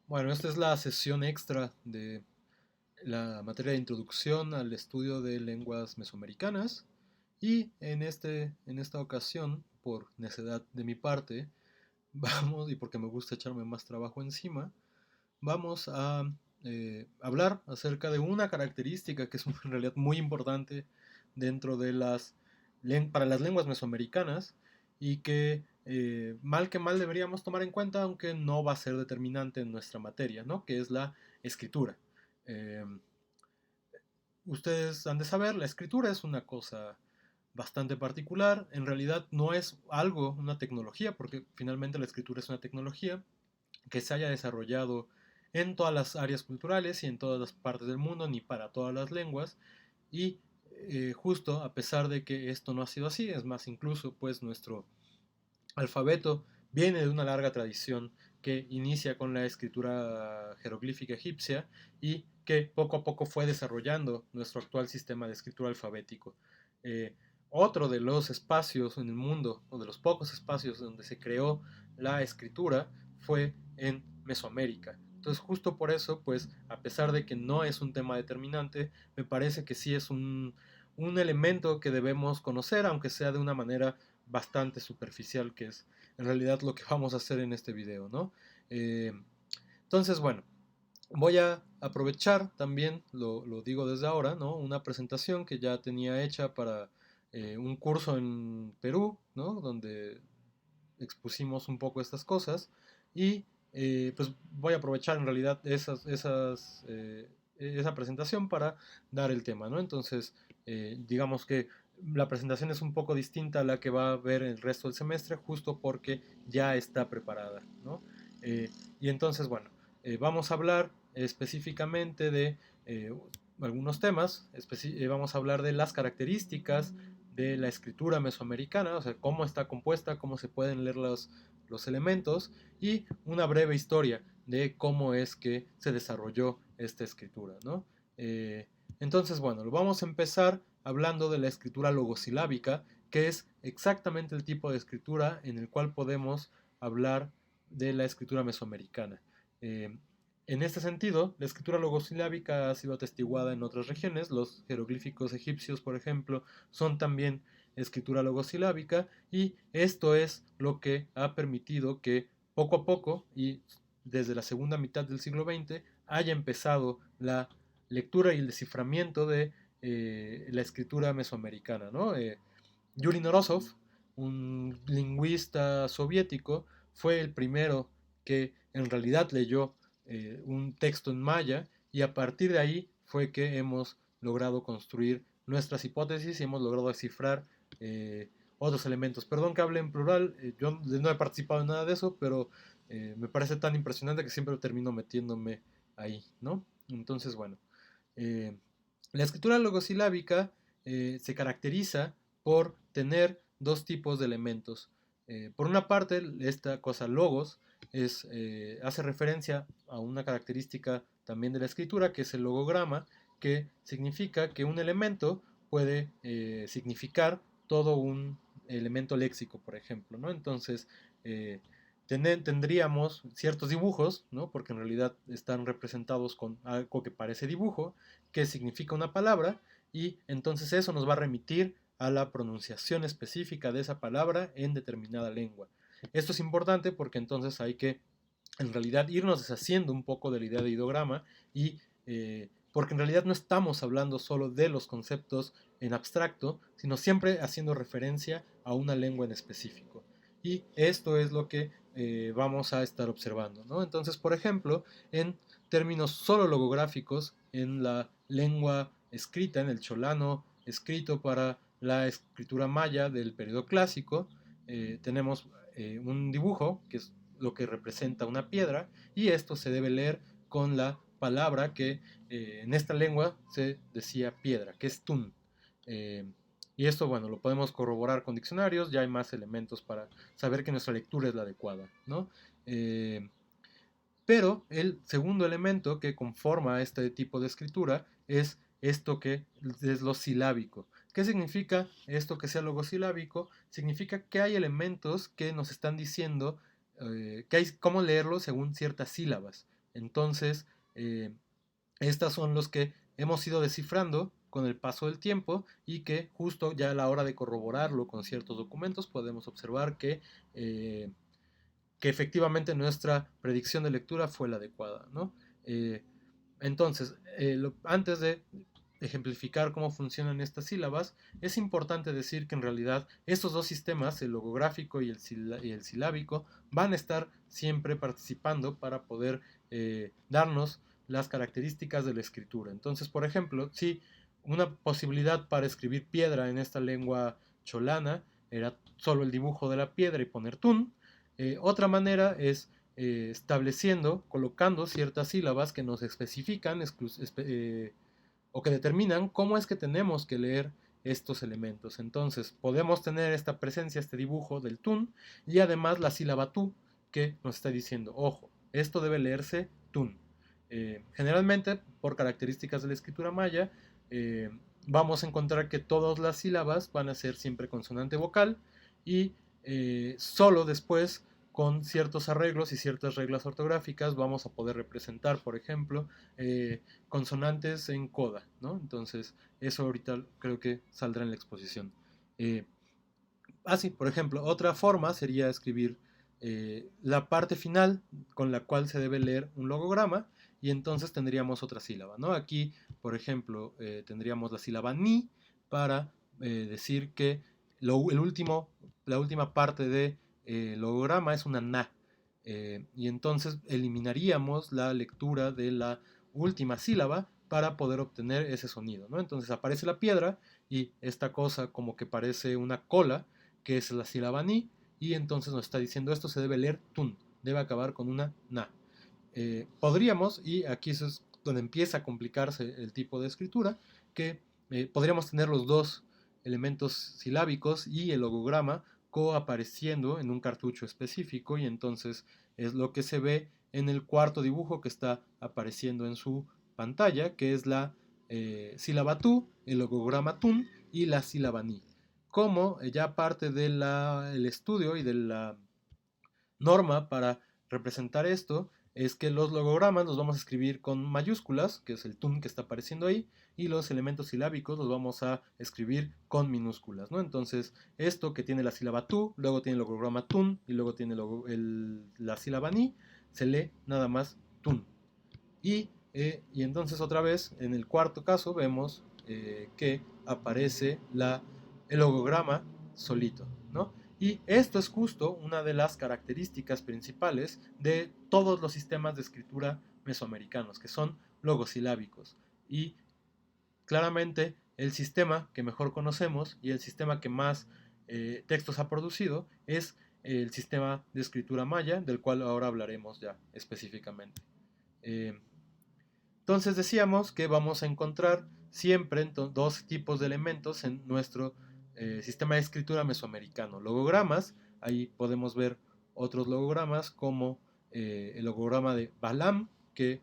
Bueno, esta es la sesión extra de la materia de introducción al estudio de lenguas mesoamericanas y en esta ocasión, por necedad de mi parte, vamos, y porque me gusta echarme más trabajo encima, vamos a hablar acerca de una característica que es en realidad muy importante dentro de para las lenguas mesoamericanas y que mal deberíamos tomar en cuenta, aunque no va a ser determinante en nuestra materia, ¿no? Que es la escritura. Eh, Ustedes han de saber, la escritura es una cosa bastante particular. En realidad no es algo, una tecnología, porque finalmente la escritura es una tecnología que se haya desarrollado en todas las áreas culturales y en todas las partes del mundo, ni para todas las lenguas. Y justo a pesar de que esto no ha sido así, es más, incluso pues nuestro alfabeto viene de una larga tradición que inicia con la escritura jeroglífica egipcia y que poco a poco fue desarrollando nuestro actual sistema de escritura alfabético. Eh, Otro de los espacios en el mundo, o de los pocos espacios donde se creó la escritura, fue en Mesoamérica. Entonces, justo por eso, pues, a pesar de que no es un tema determinante, me parece que sí es un elemento que debemos conocer, aunque sea de una manera bastante superficial, que es en realidad lo que vamos a hacer en este video, ¿no? Eh, entonces, bueno, voy a aprovechar también, lo digo desde ahora, ¿no? Una presentación que ya tenía hecha para un curso en Perú, ¿no? Donde expusimos un poco estas cosas y pues voy a aprovechar en realidad esa presentación para dar el tema, ¿no? Entonces, digamos que la presentación es un poco distinta a la que va a ver el resto del semestre, justo porque ya está preparada, ¿no? Eh, y entonces, bueno, vamos a hablar específicamente de algunos temas, vamos a hablar de las características de la escritura mesoamericana, o sea, cómo está compuesta, cómo se pueden leer los elementos y una breve historia de cómo es que se desarrolló esta escritura, ¿no? Entonces, bueno, lo vamos a empezar hablando de la escritura logosilábica, que es exactamente el tipo de escritura en el cual podemos hablar de la escritura mesoamericana. Eh, en este sentido, la escritura logosilábica ha sido atestiguada en otras regiones. Los jeroglíficos egipcios, por ejemplo, son también escritura logosilábica y esto es lo que ha permitido que poco a poco y desde la segunda mitad del siglo XX haya empezado la lectura y el desciframiento de la escritura mesoamericana, ¿no? Yuri Norosov, un lingüista soviético, fue el primero que en realidad leyó un texto en maya y a partir de ahí fue que hemos logrado construir nuestras hipótesis y hemos logrado descifrar otros elementos. Perdón que hable en plural, yo no he participado en nada de eso, pero me parece tan impresionante que siempre termino metiéndome ahí, ¿no? Entonces, bueno, eh, la escritura logosilábica se caracteriza por tener dos tipos de elementos. Por una parte, esta cosa logos hace referencia a una característica también de la escritura, que es el logograma, que significa que un elemento puede significar todo un elemento léxico, por ejemplo, ¿no? Entonces, eh, tendríamos ciertos dibujos, ¿no? Porque en realidad están representados con algo que parece dibujo, que significa una palabra, y entonces eso nos va a remitir a la pronunciación específica de esa palabra en determinada lengua. Esto es importante porque entonces hay que en realidad irnos deshaciendo un poco de la idea de ideograma y porque en realidad no estamos hablando solo de los conceptos en abstracto, sino siempre haciendo referencia a una lengua en específico. Y esto es lo que vamos a estar observando, ¿no? Entonces, por ejemplo, en términos solo logográficos, en la lengua escrita, en el cholano escrito para la escritura maya del periodo clásico, tenemos un dibujo, que es lo que representa una piedra, y esto se debe leer con la palabra que en esta lengua se decía piedra, que es tun. Eh, y esto, bueno, lo podemos corroborar con diccionarios, ya hay más elementos para saber que nuestra lectura es la adecuada, ¿no? Eh, pero el segundo elemento que conforma este tipo de escritura es esto que es lo silábico. ¿Qué significa esto que sea logosilábico? Significa que hay elementos que nos están diciendo que hay cómo leerlo según ciertas sílabas. Entonces, estas son los que hemos ido descifrando con el paso del tiempo y que justo ya a la hora de corroborarlo con ciertos documentos podemos observar que efectivamente nuestra predicción de lectura fue la adecuada, ¿no? Entonces, antes de ejemplificar cómo funcionan estas sílabas, es importante decir que en realidad estos dos sistemas, el logográfico y el silábico, van a estar siempre participando para poder darnos las características de la escritura. Entonces, por ejemplo, si una posibilidad para escribir piedra en esta lengua cholana era solo el dibujo de la piedra y poner tun, otra manera es estableciendo, colocando ciertas sílabas que nos especifican o que determinan cómo es que tenemos que leer estos elementos. Entonces podemos tener esta presencia, este dibujo del tun y además la sílaba tu que nos está diciendo, ojo, esto debe leerse tun. Generalmente, por características de la escritura maya, vamos a encontrar que todas las sílabas van a ser siempre consonante vocal y solo después con ciertos arreglos y ciertas reglas ortográficas vamos a poder representar, por ejemplo, consonantes en coda, ¿no? Entonces, eso ahorita creo que saldrá en la exposición. Así, por ejemplo, otra forma sería escribir la parte final con la cual se debe leer un logograma y entonces tendríamos otra sílaba, ¿no? Aquí, por ejemplo, tendríamos la sílaba ni para decir que la última parte de logograma es una na. Y entonces eliminaríamos la lectura de la última sílaba para poder obtener ese sonido, ¿no? Entonces aparece la piedra y esta cosa como que parece una cola, que es la sílaba ni, y entonces nos está diciendo esto se debe leer tun, debe acabar con una na. Podríamos, y aquí eso es donde empieza a complicarse el tipo de escritura, que podríamos tener los dos elementos silábicos y el logograma coapareciendo en un cartucho específico y entonces es lo que se ve en el cuarto dibujo que está apareciendo en su pantalla, que es la sílaba tu, el logograma tun y la sílaba ni. Como ya parte del estudio y de la norma para representar esto es que los logogramas los vamos a escribir con mayúsculas, que es el tun que está apareciendo ahí, y los elementos silábicos los vamos a escribir con minúsculas, ¿no? Entonces, esto que tiene la sílaba tu, luego tiene el logograma tun, y luego tiene la sílaba ni, se lee nada más tun. Y entonces otra vez, en el cuarto caso, vemos que aparece el logograma solito, ¿no? Y esto es justo una de las características principales de todos los sistemas de escritura mesoamericanos, que son logosilábicos. Y claramente el sistema que mejor conocemos y el sistema que más textos ha producido es el sistema de escritura maya, del cual ahora hablaremos ya específicamente. Entonces decíamos que vamos a encontrar siempre dos tipos de elementos en nuestro sistema de escritura mesoamericano. Logogramas, ahí podemos ver otros logogramas como el logograma de Balam, que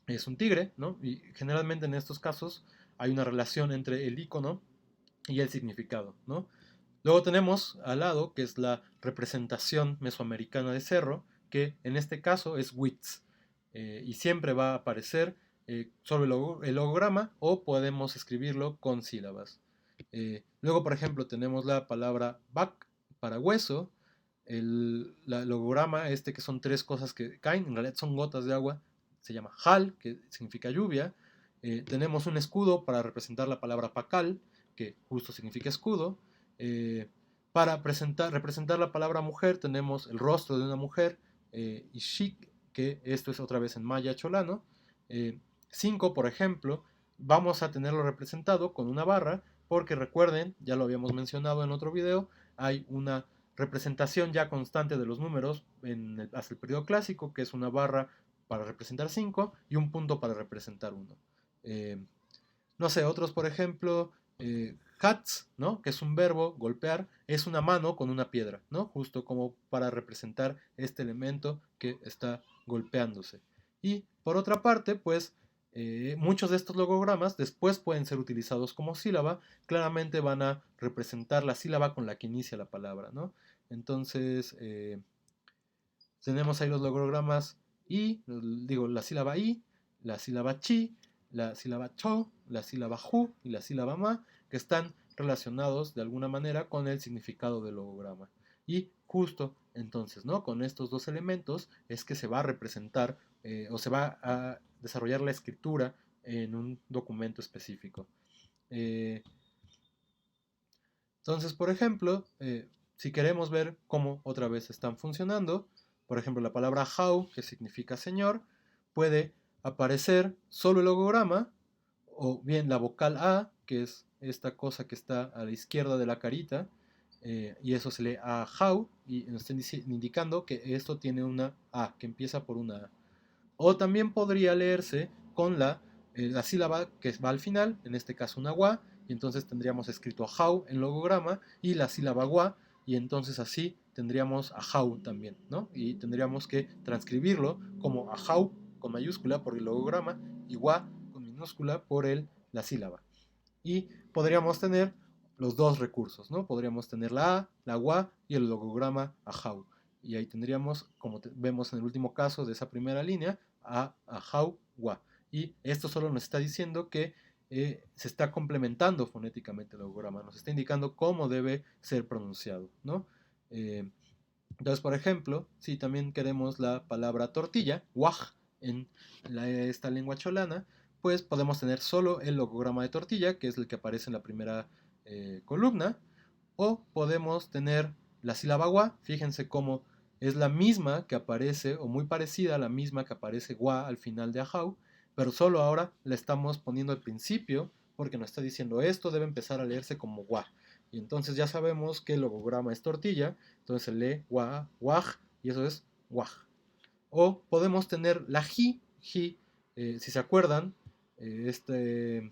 es un tigre, ¿no? Y generalmente en estos casos hay una relación entre el icono y el significado, ¿no? Luego tenemos al lado, que es la representación mesoamericana de cerro, que en este caso es WITS, y siempre va a aparecer sobre el logograma o podemos escribirlo con sílabas. Luego, por ejemplo, tenemos la palabra back para hueso, el logograma este que son tres cosas que caen, en realidad son gotas de agua, se llama hal, que significa lluvia. Tenemos un escudo para representar la palabra pacal, que justo significa escudo. Para representar la palabra mujer tenemos el rostro de una mujer, y shik, que esto es otra vez en maya cholano. 5, por ejemplo, vamos a tenerlo representado con una barra, porque recuerden, ya lo habíamos mencionado en otro video, hay una representación ya constante de los números hasta el periodo clásico, que es una barra para representar 5 y un punto para representar 1. No sé, otros por ejemplo, hats, ¿no? Que es un verbo, golpear, es una mano con una piedra, ¿no? Justo como para representar este elemento que está golpeándose. Y por otra parte, pues muchos de estos logogramas después pueden ser utilizados como sílaba, claramente van a representar la sílaba con la que inicia la palabra, ¿no? Entonces, tenemos ahí los logogramas y, digo, la sílaba i, la sílaba chi, la sílaba cho, la sílaba ju y la sílaba ma, que están relacionados de alguna manera con el significado del logograma. Y justo entonces, ¿no? Con estos dos elementos es que se va a representar o se va a desarrollar la escritura en un documento específico. Entonces, por ejemplo, si queremos ver cómo otra vez están funcionando, por ejemplo, la palabra how, que significa señor, puede aparecer solo el logograma, o bien la vocal A, que es esta cosa que está a la izquierda de la carita, y eso se lee a how, y nos está indicando que esto tiene una A, que empieza por una A. O también podría leerse con la sílaba que va al final, en este caso una gua, y entonces tendríamos escrito a how en logograma y la sílaba gua, y entonces así tendríamos a how también, ¿no? Y tendríamos que transcribirlo como a how con mayúscula por el logograma y gua con minúscula por la sílaba. Y podríamos tener los dos recursos, ¿no? Podríamos tener la A, la gua y el logograma a how. Y ahí tendríamos, como vemos en el último caso de esa primera línea, a how, gua. Y esto solo nos está diciendo que se está complementando fonéticamente el logograma, nos está indicando cómo debe ser pronunciado, ¿no? Entonces, por ejemplo, si también queremos la palabra tortilla, waj, en esta lengua cholana, pues podemos tener solo el logograma de tortilla, que es el que aparece en la primera columna, o podemos tener la sílaba gua, fíjense cómo es la misma que aparece, o muy parecida a la misma que aparece gua al final de ajau, pero solo ahora la estamos poniendo al principio, porque nos está diciendo esto debe empezar a leerse como gua. Y entonces ya sabemos que el logograma es tortilla, entonces se lee gua, guaj, y eso es guaj. O podemos tener la ji, si se acuerdan, este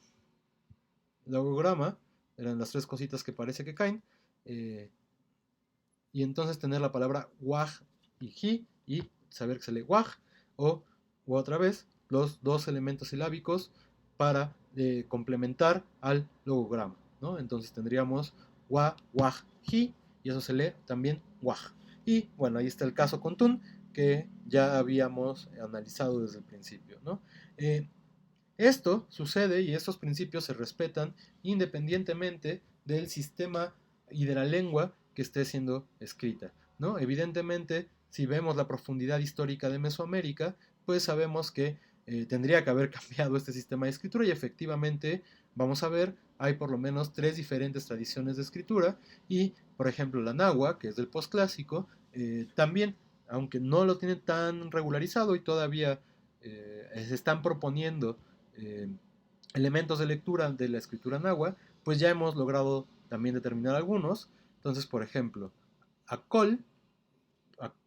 logograma, eran las tres cositas que parece que caen, y entonces tener la palabra guaj y ji, y saber que se lee guaj, o otra vez, los dos elementos silábicos para complementar al logograma, ¿no? Entonces tendríamos gua, guaj, ji, y eso se lee también guaj. Y bueno, ahí está el caso con tun, que ya habíamos analizado desde el principio, ¿no? Esto sucede y estos principios se respetan independientemente del sistema y de la lengua que esté siendo escrita, ¿no? Evidentemente, si vemos la profundidad histórica de Mesoamérica, pues sabemos que tendría que haber cambiado este sistema de escritura y efectivamente, vamos a ver, hay por lo menos tres diferentes tradiciones de escritura y, por ejemplo, la náhuatl, que es del posclásico, también, aunque no lo tiene tan regularizado y todavía se están proponiendo eh, elementos de lectura de la escritura náhuatl, pues ya hemos logrado también determinar algunos. Entonces, por ejemplo, acol,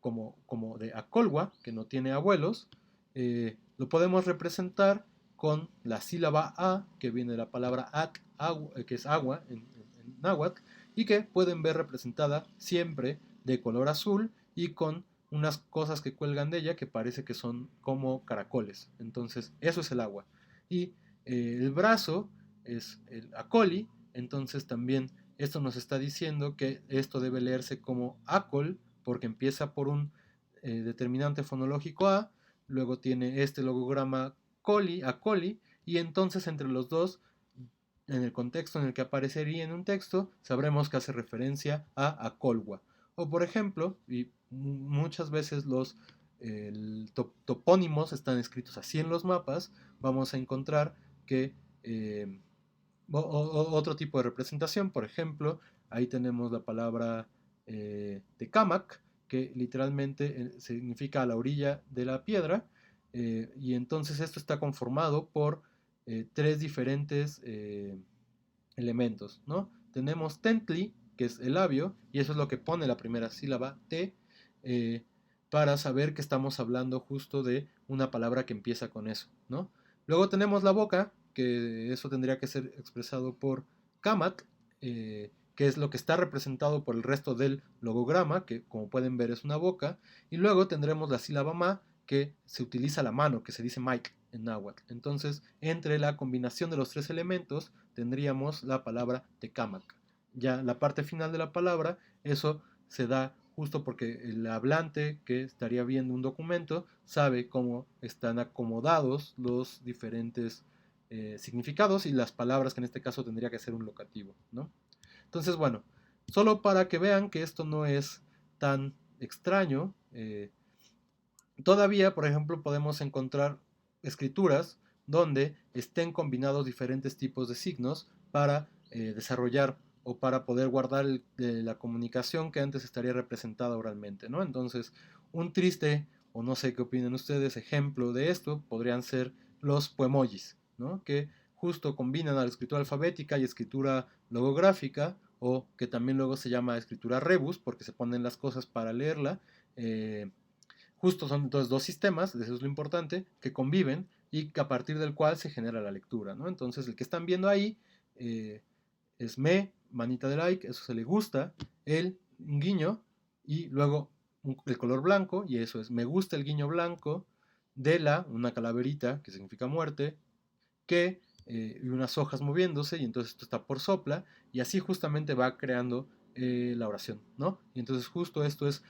como de acolwa, que no tiene abuelos, lo podemos representar con la sílaba a, que viene de la palabra at, agua, que es agua en náhuatl, y que pueden ver representada siempre de color azul y con unas cosas que cuelgan de ella que parece que son como caracoles. Entonces, eso es el agua. Y el brazo es el acoli, entonces también esto nos está diciendo que esto debe leerse como acol, porque empieza por un determinante fonológico A, luego tiene este logograma coli, acoli, y entonces entre los dos, en el contexto en el que aparecería en un texto, sabremos que hace referencia a acolwa. O por ejemplo, y muchas veces los topónimos están escritos así en los mapas, vamos a encontrar que otro tipo de representación, por ejemplo, ahí tenemos la palabra tecamac, que literalmente significa a la orilla de la piedra, y entonces esto está conformado por tres diferentes elementos, ¿no? Tenemos tentli, que es el labio, y eso es lo que pone la primera sílaba, T, para saber que estamos hablando justo de una palabra que empieza con eso, ¿no? Luego tenemos la boca, que eso tendría que ser expresado por kamat, que es lo que está representado por el resto del logograma, que como pueden ver es una boca, y luego tendremos la sílaba ma, que se utiliza la mano, que se dice mic en náhuatl. Entonces, entre la combinación de los tres elementos, tendríamos la palabra tecámac. Ya la parte final de la palabra, eso se da justo porque el hablante que estaría viendo un documento sabe cómo están acomodados los diferentes significados y las palabras, que en este caso tendría que ser un locativo, ¿no? Entonces, bueno, solo para que vean que esto no es tan extraño, todavía, por ejemplo, podemos encontrar escrituras donde estén combinados diferentes tipos de signos para desarrollar o para poder guardar la comunicación que antes estaría representada oralmente, ¿no? Entonces, un triste, o no sé qué opinen ustedes, ejemplo de esto podrían ser los poemojis, ¿no? Que justo combinan a la escritura alfabética y escritura logográfica, o que también luego se llama escritura rebus, porque se ponen las cosas para leerla. Justo son entonces dos sistemas, eso es lo importante, que conviven y que a partir del cual se genera la lectura, ¿no? Entonces el que están viendo ahí es me, manita de like, eso se le gusta, el un guiño y luego el color blanco, y eso es me gusta el guiño blanco, de la, una calaverita que significa muerte, que y unas hojas moviéndose, y entonces esto está por sopla, y así justamente va creando la oración, ¿no? Y entonces justo esto es,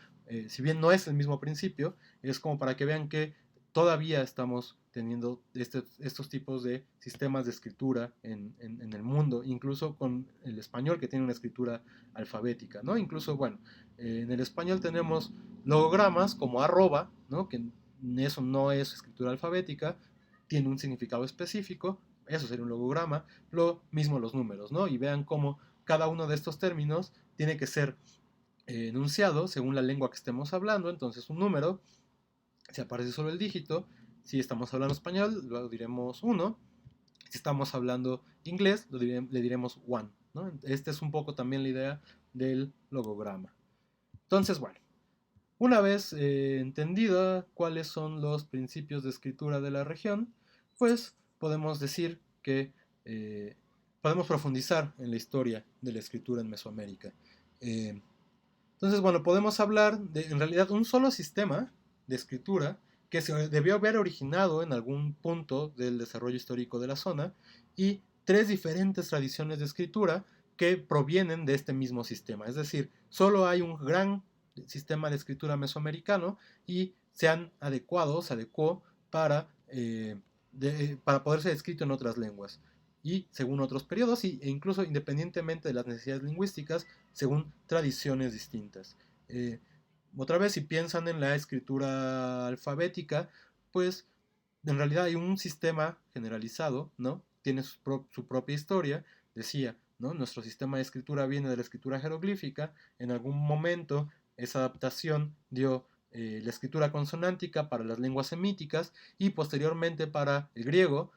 si bien no es el mismo principio, es como para que vean que todavía estamos teniendo estos tipos de sistemas de escritura en el mundo, incluso con el español que tiene una escritura alfabética, ¿no? Incluso, bueno, en el español tenemos logogramas como arroba, ¿no? Que eso no es escritura alfabética, tiene un significado específico, eso sería un logograma, lo mismo los números, ¿no? Y vean cómo cada uno de estos términos tiene que ser enunciado según la lengua que estemos hablando. Entonces un número, si aparece solo el dígito, si estamos hablando español, lo diremos uno, si estamos hablando inglés, le diremos one, ¿no? Esta es un poco también la idea del logograma. Entonces, bueno, una vez entendida cuáles son los principios de escritura de la región, pues podemos decir que podemos profundizar en la historia de la escritura en Mesoamérica. Eh, entonces, bueno, podemos hablar de en realidad un solo sistema de escritura que se debió haber originado en algún punto del desarrollo histórico de la zona y tres diferentes tradiciones de escritura que provienen de este mismo sistema. Es decir, solo hay un gran sistema de escritura mesoamericano y se han adecuado, se adecuó para poder ser escrito en otras lenguas y según otros periodos e incluso independientemente de las necesidades lingüísticas, según tradiciones distintas. Eh, Otra vez, si piensan en la escritura alfabética, pues en realidad hay un sistema generalizado, ¿no? Tiene su propia historia, decía, ¿no? Nuestro sistema de escritura viene de la escritura jeroglífica, en algún momento esa adaptación dio la escritura consonántica para las lenguas semíticas y posteriormente para el griego,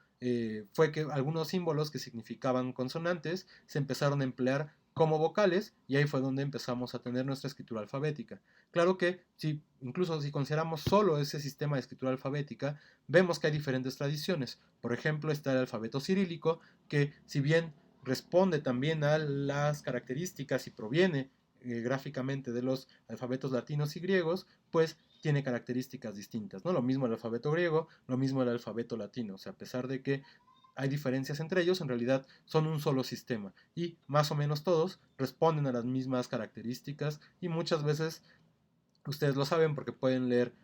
fue que algunos símbolos que significaban consonantes se empezaron a emplear como vocales y ahí fue donde empezamos a tener nuestra escritura alfabética. Claro que si incluso si consideramos solo ese sistema de escritura alfabética, vemos que hay diferentes tradiciones. Por ejemplo, está el alfabeto cirílico, que si bien responde también a las características y proviene gráficamente de los alfabetos latinos y griegos, pues tiene características distintas, ¿no? Lo mismo el alfabeto griego, lo mismo el alfabeto latino, o sea, a pesar de que hay diferencias entre ellos, en realidad son un solo sistema y más o menos todos responden a las mismas características y muchas veces ustedes lo saben porque pueden leer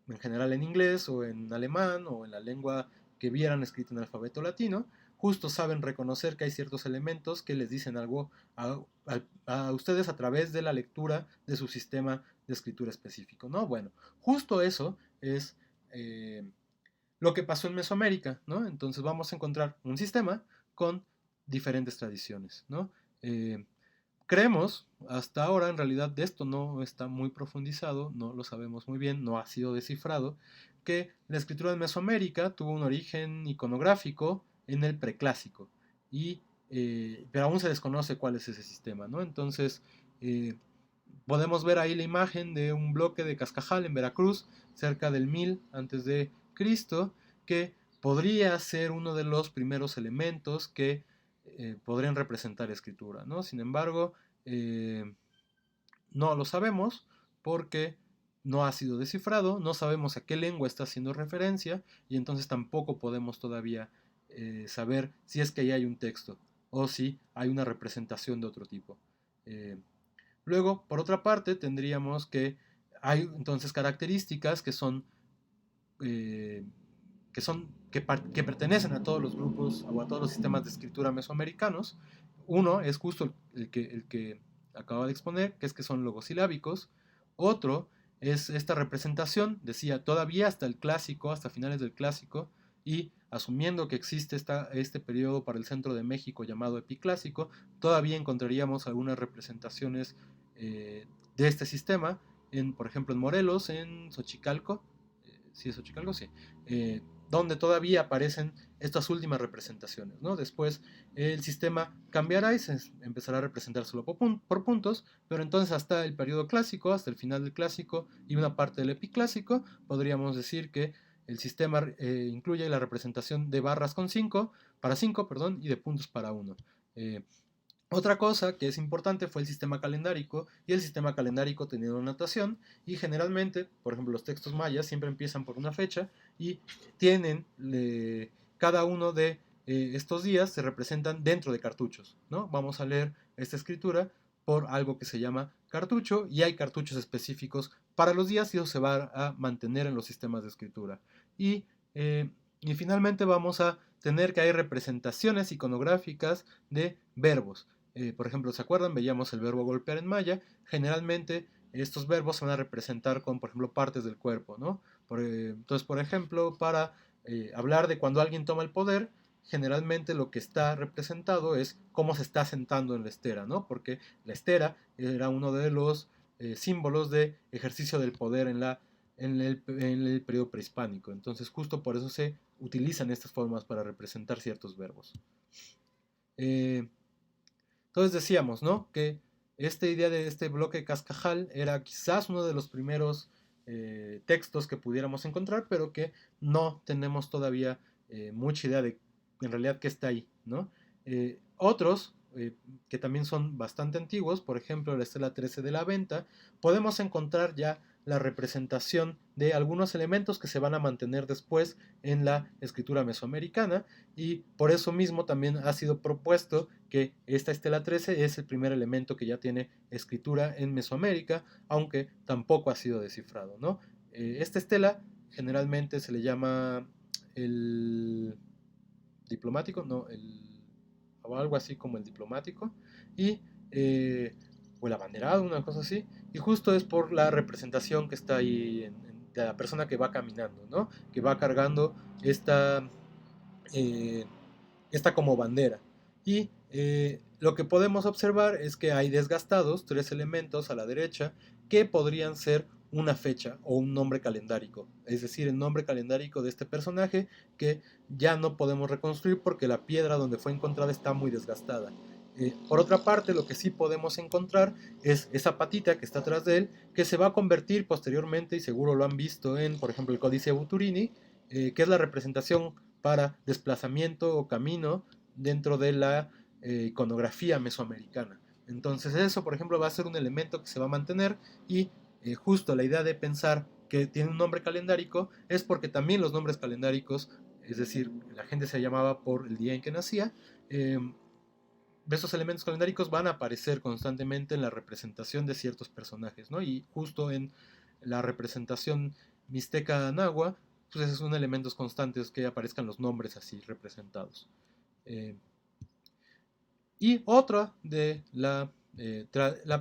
en general en inglés o en alemán o en la lengua que vieran escrita en alfabeto latino, justo saben reconocer que hay ciertos elementos que les dicen algo a ustedes a través de la lectura de su sistema de escritura específico, ¿no? Bueno, justo eso es lo que pasó en Mesoamérica, ¿no? Entonces vamos a encontrar un sistema con diferentes tradiciones, ¿no? Eh, Creemos, hasta ahora en realidad de esto no está muy profundizado, no lo sabemos muy bien, no ha sido descifrado, que la escritura de Mesoamérica tuvo un origen iconográfico en el preclásico, pero aún se desconoce cuál es ese sistema, ¿no? Entonces, podemos ver ahí la imagen de un bloque de Cascajal en Veracruz, cerca del 1000 antes de Cristo, que podría ser uno de los primeros elementos que podrían representar escritura, ¿no? Sin embargo, no lo sabemos porque no ha sido descifrado, no sabemos a qué lengua está haciendo referencia y entonces tampoco podemos todavía saber si es que ahí hay un texto o si hay una representación de otro tipo. Luego, por otra parte, tendríamos que hay entonces características eh, que pertenecen a todos los grupos o a todos los sistemas de escritura mesoamericanos. Uno es justo el que acaba de exponer, que es que son logosilábicos. Otro es esta representación, decía, todavía hasta el clásico, hasta finales del clásico, y asumiendo que existe este periodo para el centro de México llamado epiclásico, todavía encontraríamos algunas representaciones de este sistema, por ejemplo en Morelos, en Xochicalco, ¿sí es Xochicalco? Sí, eh, donde todavía aparecen estas últimas representaciones, ¿no? Después el sistema cambiará y se empezará a representar solo por puntos, pero entonces hasta el periodo clásico, hasta el final del clásico y una parte del epiclásico, podríamos decir que el sistema incluye la representación de barras con 5 para 5, perdón, y de puntos para 1. Otra cosa que es importante fue el sistema calendárico, y el sistema calendárico tenía una notación, y generalmente, por ejemplo, los textos mayas siempre empiezan por una fecha y tienen cada uno de estos días se representan dentro de cartuchos, ¿no? Vamos a leer esta escritura por algo que se llama cartucho, y hay cartuchos específicos para los días y eso se va a mantener en los sistemas de escritura. Y, eh, y finalmente vamos a tener que hay representaciones iconográficas de verbos. Por ejemplo, ¿se acuerdan? Veíamos el verbo golpear en maya. Generalmente estos verbos se van a representar con, por ejemplo, partes del cuerpo, ¿no? Entonces, por ejemplo, para hablar de cuando alguien toma el poder, generalmente lo que está representado es cómo se está sentando en la estera, ¿no? Porque la estera era uno de los símbolos de ejercicio del poder en el periodo prehispánico. Entonces, justo por eso se utilizan estas formas para representar ciertos verbos. Eh, entonces decíamos, ¿no? Que esta idea de este bloque cascajal era quizás uno de los primeros textos que pudiéramos encontrar, pero que no tenemos todavía mucha idea de en realidad qué está ahí, ¿no? Otros, que también son bastante antiguos, por ejemplo la estela 13 de la Venta, podemos encontrar ya la representación de algunos elementos que se van a mantener después en la escritura mesoamericana, y por eso mismo también ha sido propuesto que esta estela 13 es el primer elemento que ya tiene escritura en Mesoamérica, aunque tampoco ha sido descifrado, ¿no? Esta estela generalmente se le llama el diplomático, no, o algo así como el diplomático, y o el abanderado, una cosa así, y justo es por la representación que está ahí de la persona que va caminando, ¿no? Que va cargando eh, esta como bandera. Y lo que podemos observar es que hay desgastados 3 elementos a la derecha que podrían ser una fecha o un nombre calendárico, es decir, el nombre calendárico de este personaje que ya no podemos reconstruir porque la piedra donde fue encontrada está muy desgastada. Por otra parte, lo que sí podemos encontrar es esa patita que está atrás de él, que se va a convertir posteriormente, y seguro lo han visto en, por ejemplo, el Códice Buturini, que es la representación para desplazamiento o camino dentro de la iconografía mesoamericana. Entonces eso, por ejemplo, va a ser un elemento que se va a mantener, y justo la idea de pensar que tiene un nombre calendárico es porque también los nombres calendáricos, es decir, la gente se llamaba por el día en que nacía, esos elementos calendáricos van a aparecer constantemente en la representación de ciertos personajes, ¿no? Y justo en la representación mixteca nahua, pues esos son elementos constantes que aparezcan los nombres así representados. Eh, y otra de la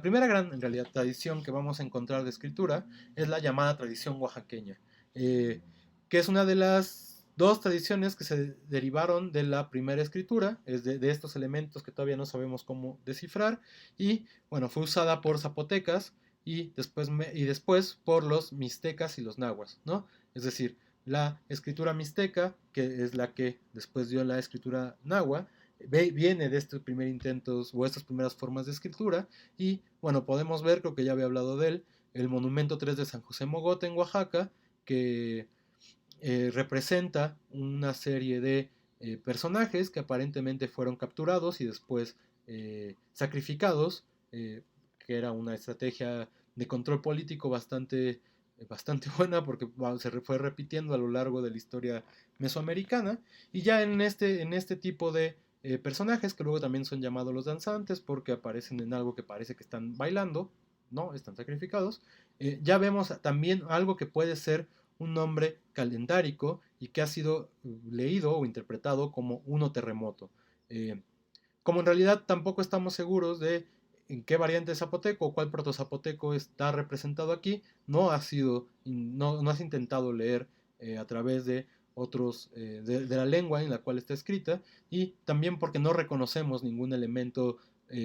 primera gran, en realidad, tradición que vamos a encontrar de escritura es la llamada tradición oaxaqueña, eh, que es una de las dos tradiciones que se derivaron de la primera escritura, es de estos elementos que todavía no sabemos cómo descifrar, y bueno, fue usada por zapotecas y después por los mixtecas y los nahuas, ¿no? Es decir, la escritura mixteca, que es la que después dio la escritura nahua, viene de estos primeros intentos o estas primeras formas de escritura. Y bueno, podemos ver, creo que ya había hablado de él, el monumento 3 de San José Mogote en Oaxaca, que representa una serie de personajes que aparentemente fueron capturados y después sacrificados, que era una estrategia de control político bastante buena, porque se fue repitiendo a lo largo de la historia mesoamericana. Y ya en este tipo de personajes que luego también son llamados los danzantes porque aparecen en algo que parece que están bailando, ¿no? Están sacrificados. Ya vemos también algo que puede ser un nombre calendárico y que ha sido leído o interpretado como uno terremoto. Como en realidad tampoco estamos seguros de en qué variante zapoteco o cuál protozapoteco está representado aquí, no has intentado leer a través de otros, de la lengua en la cual está escrita, y también porque no reconocemos ningún elemento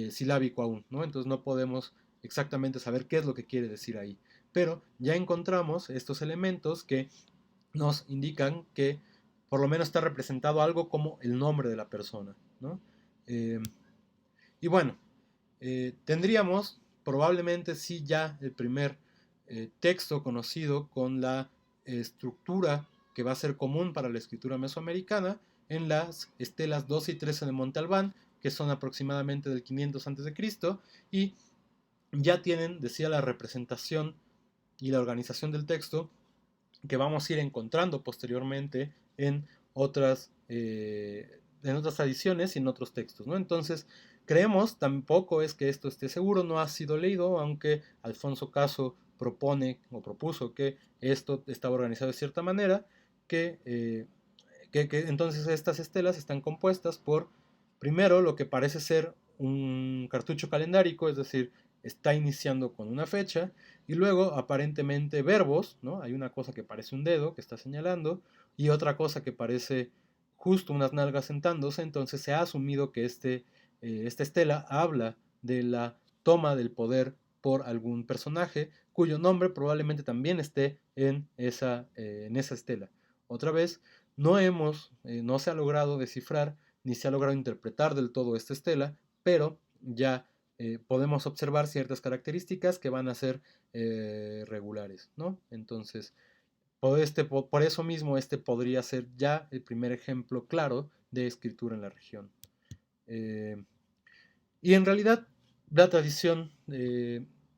silábico aún, ¿no? Entonces no podemos exactamente saber qué es lo que quiere decir ahí. Pero ya encontramos estos elementos que nos indican que por lo menos está representado algo como el nombre de la persona, ¿no? Eh, y bueno, tendríamos probablemente sí ya el primer texto conocido con la estructura que va a ser común para la escritura mesoamericana en las estelas 12 y 13 de Monte Albán, que son aproximadamente del 500 a.C., y ya tienen, decía, la representación y la organización del texto que vamos a ir encontrando posteriormente en otras tradiciones y en otros textos, ¿no? Entonces, creemos, tampoco es que esto esté seguro, no ha sido leído, aunque Alfonso Caso propone o propuso que esto estaba organizado de cierta manera, que entonces estas estelas están compuestas por, primero, lo que parece ser un cartucho calendárico, es decir, está iniciando con una fecha, y luego aparentemente verbos, ¿no? Hay una cosa que parece un dedo que está señalando, y otra cosa que parece justo unas nalgas sentándose, entonces se ha asumido que esta estela habla de la toma del poder por algún personaje, cuyo nombre probablemente también esté en esa estela. Otra vez, no se ha logrado descifrar ni se ha logrado interpretar del todo esta estela, pero ya podemos observar ciertas características que van a ser regulares, ¿no? Entonces, por eso mismo, este podría ser ya el primer ejemplo claro de escritura en la región. Eh, y en realidad, la tradición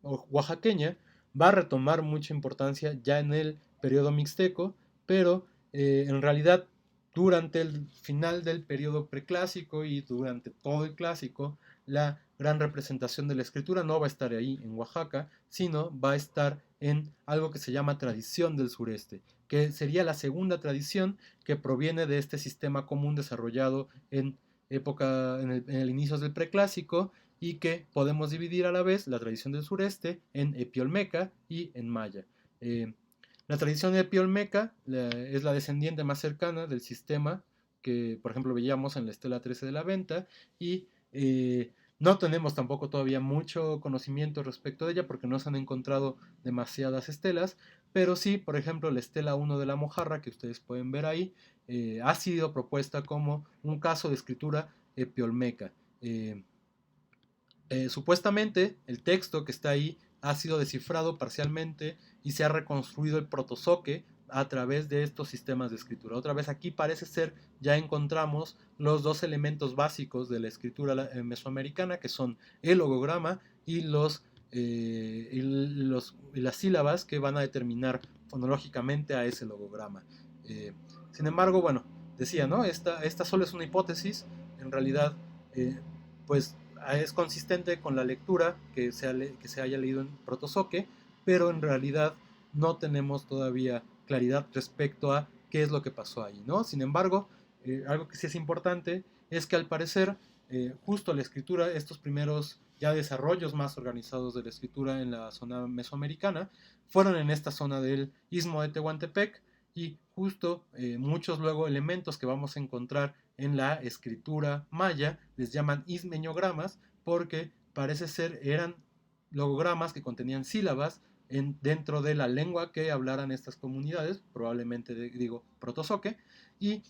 oaxaqueña va a retomar mucha importancia ya en el periodo mixteco, pero en realidad durante el final del periodo preclásico y durante todo el clásico, la gran representación de la escritura no va a estar ahí en Oaxaca, sino va a estar en algo que se llama tradición del sureste, que sería la segunda tradición que proviene de este sistema común desarrollado en el inicio del preclásico, y que podemos dividir a la vez la tradición del sureste en epiolmeca y en maya. La tradición epiolmeca es la descendiente más cercana del sistema que, por ejemplo, veíamos en la estela 13 de la Venta, y no tenemos tampoco todavía mucho conocimiento respecto de ella porque no se han encontrado demasiadas estelas, pero sí, por ejemplo, la estela 1 de la Mojarra, que ustedes pueden ver ahí, ha sido propuesta como un caso de escritura epiolmeca. Supuestamente el texto que está ahí ha sido descifrado parcialmente y se ha reconstruido el protozoque a través de estos sistemas de escritura. Otra vez aquí parece ser, ya encontramos los dos elementos básicos de la escritura mesoamericana, que son el logograma y las sílabas que van a determinar fonológicamente a ese logograma. Sin embargo, bueno, decía, ¿no? Esta solo es una hipótesis, en realidad, pues es consistente con la lectura que se haya leído en Protozoque, pero en realidad no tenemos todavía claridad respecto a qué es lo que pasó ahí, ¿no? Sin embargo, algo que sí es importante es que al parecer justo la escritura, estos primeros ya desarrollos más organizados de la escritura en la zona mesoamericana, fueron en esta zona del Istmo de Tehuantepec, y justo muchos luego elementos que vamos a encontrar en la escritura maya les llaman ismeñogramas porque parece ser eran logogramas que contenían sílabas dentro de la lengua que hablaran estas comunidades, probablemente digo protozoque, y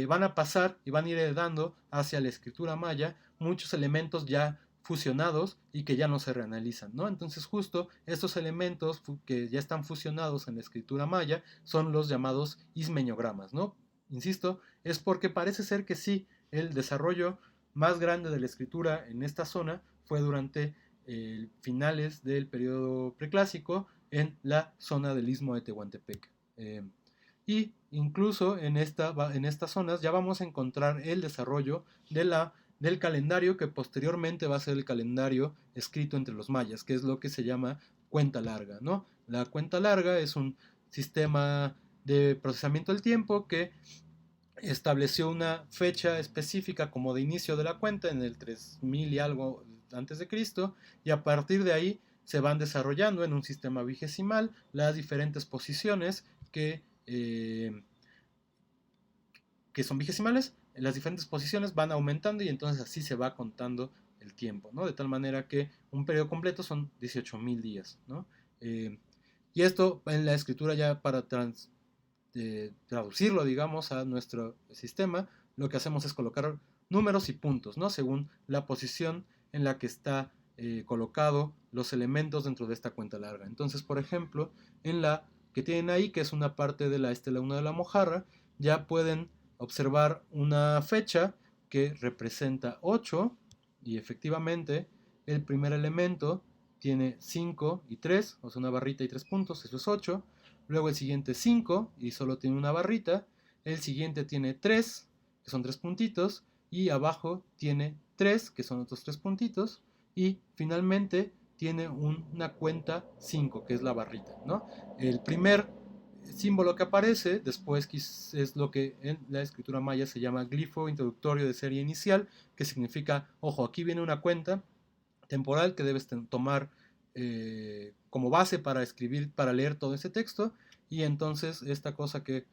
van a pasar y van a ir heredando hacia la escritura maya muchos elementos ya fusionados y que ya no se reanalizan, ¿no? Entonces justo estos elementos que ya están fusionados en la escritura maya son los llamados ismeñogramas, ¿no? Insisto, es porque parece ser que sí, el desarrollo más grande de la escritura en esta zona fue durante finales del periodo preclásico en la zona del Istmo de Tehuantepec. Y incluso en estas zonas ya vamos a encontrar el desarrollo del calendario que posteriormente va a ser el calendario escrito entre los mayas, que es lo que se llama cuenta larga, ¿no? La cuenta larga es un sistema de procesamiento del tiempo que estableció una fecha específica como de inicio de la cuenta en el 3000 y algo antes de Cristo, y a partir de ahí se van desarrollando en un sistema vigesimal las diferentes posiciones que son vigesimales. Las diferentes posiciones van aumentando y entonces así se va contando el tiempo, ¿no? De tal manera que un periodo completo son 18.000 días, ¿no? Y esto en la escritura ya para traducirlo, digamos, a nuestro sistema, lo que hacemos es colocar números y puntos, ¿no? Según la posición en la que está colocado los elementos dentro de esta cuenta larga. Entonces, por ejemplo, en la que tienen ahí, que es una parte de la estela 1 de la mojarra, ya pueden observar una fecha que representa 8 y efectivamente el primer elemento tiene 5 y 3, o sea, una barrita y 3 puntos, eso es 8. Luego el siguiente 5 y solo tiene una barrita. El siguiente tiene 3, que son 3 puntitos. Y abajo tiene 3, que son otros 3 puntitos. Y finalmente tiene una cuenta 5, que es la barrita, ¿no? El primer símbolo que aparece después es lo que en la escritura maya se llama glifo introductorio de serie inicial, que significa, ojo, aquí viene una cuenta temporal que debes tomar como base para escribir, para leer todo ese texto, y entonces esta cosa que,